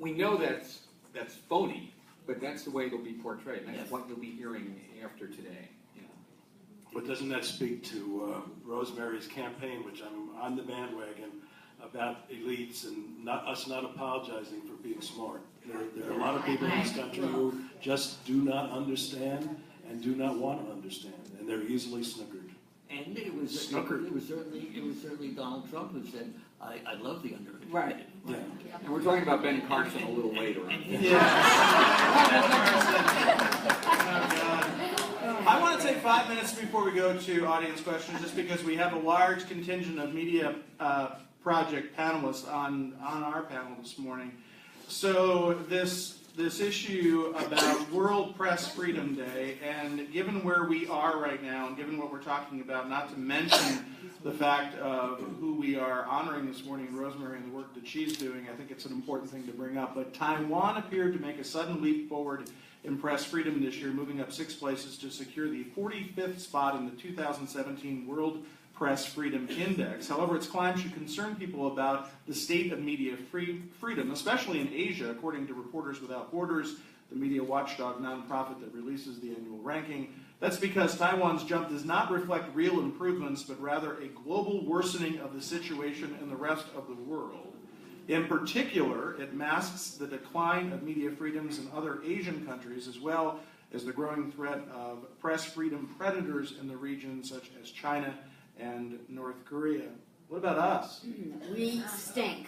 we know that's phony, but that's the way it'll be portrayed. That's what you'll be hearing after today. You know. But doesn't that speak to Rosemary's campaign, which I'm on the bandwagon, about elites and us not apologizing for being smart? There are a lot of people in this country who just do not understand and do not want to understand, and they're easily snookered. And it was certainly Donald Trump who said, I love the undereducated. Right. Yeah. And we're talking about Ben Carson a little later. I want to take 5 minutes before we go to audience questions, just because we have a large contingent of media project panelists on our panel this morning. So this issue about World Press Freedom Day, and given where we are right now, and given what we're talking about, not to mention the fact of who we are honoring this morning, Rosemary, and the work that she's doing, I think it's an important thing to bring up. But Taiwan appeared to make a sudden leap forward in press freedom this year, moving up 6 places to secure the 45th spot in the 2017 World Press Freedom Index. However, its climb should concern people about the state of media freedom, especially in Asia, according to Reporters Without Borders, the media watchdog nonprofit that releases the annual ranking. That's because Taiwan's jump does not reflect real improvements, but rather a global worsening of the situation in the rest of the world. In particular, it masks the decline of media freedoms in other Asian countries, as well as the growing threat of press freedom predators in the region, such as China and North Korea. What about us? We stink.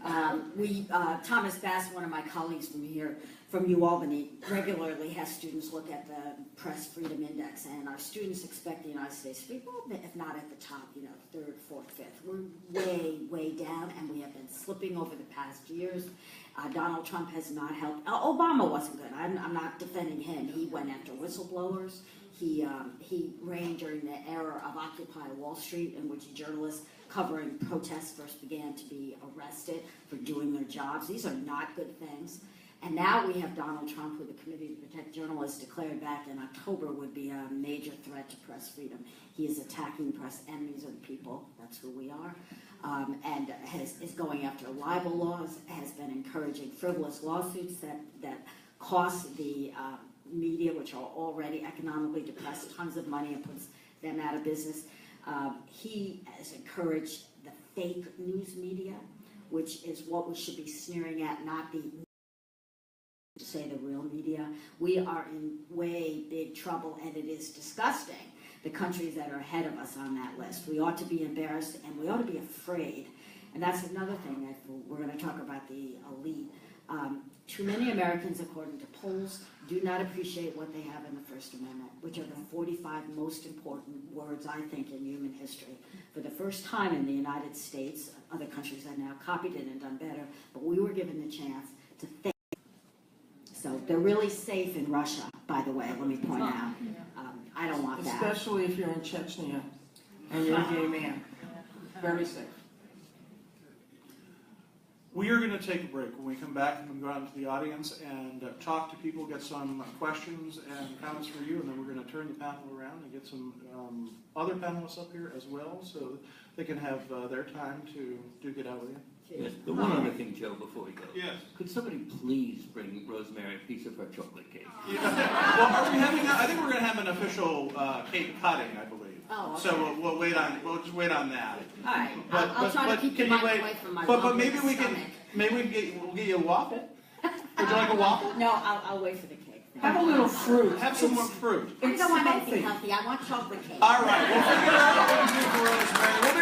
Thomas Bass, one of my colleagues from UAlbany, regularly has students look at the Press Freedom Index, and our students expect the United States to be, well, if not at the top, third, fourth, fifth. We're way, way down, and we have been slipping over the past years. Donald Trump has not helped. Obama wasn't good. I'm not defending him. He went after whistleblowers. He reigned during the era of Occupy Wall Street, in which journalists covering protests first began to be arrested for doing their jobs. These are not good things. And now we have Donald Trump, who the Committee to Protect Journalists declared back in October would be a major threat to press freedom. He is attacking press enemies of the people. That's who we are. And is going after libel laws, has been encouraging frivolous lawsuits that cost the media, which are already economically depressed, tons of money, and puts them out of business. He has encouraged the fake news media, which is what we should be sneering at, not the real media. We are in way big trouble, and it is disgusting, the countries that are ahead of us on that list. We ought to be embarrassed, and we ought to be afraid. And that's another thing that we're going to talk about, the elite. Too many Americans, according to polls, do not appreciate what they have in the First Amendment, which are the 45 most important words, I think, in human history. For the first time in the United States, other countries have now copied it and done better, but we were given the chance to think. So they're really safe in Russia, by the way, let me point out. I don't want that. Especially if you're in Chechnya and you're a gay man. Very safe. We are going to take a break. When we come back, I'm going to go out into the audience and talk to people, get some questions and comments for you, and then we're going to turn the panel around and get some other panelists up here as well, so they can have their time to duke it out with you. Yes, but one other thing, Joe, before we go. Yes. Could somebody please bring Rosemary a piece of her chocolate cake? Yeah. Well, are we having? I think we're going to have an official cake cutting, I believe. Oh, okay. So we'll wait on. We'll just wait on that. All right. But, I'll try to keep the mic away from my But maybe we stomach. can. Maybe we'll get you a waffle. Would you like a waffle? No, I'll wait for the cake. Have a little fruit. Have some more fruit. I don't want anything healthy. I want chocolate cake. All right. We'll figure out what we can do for Rosemary.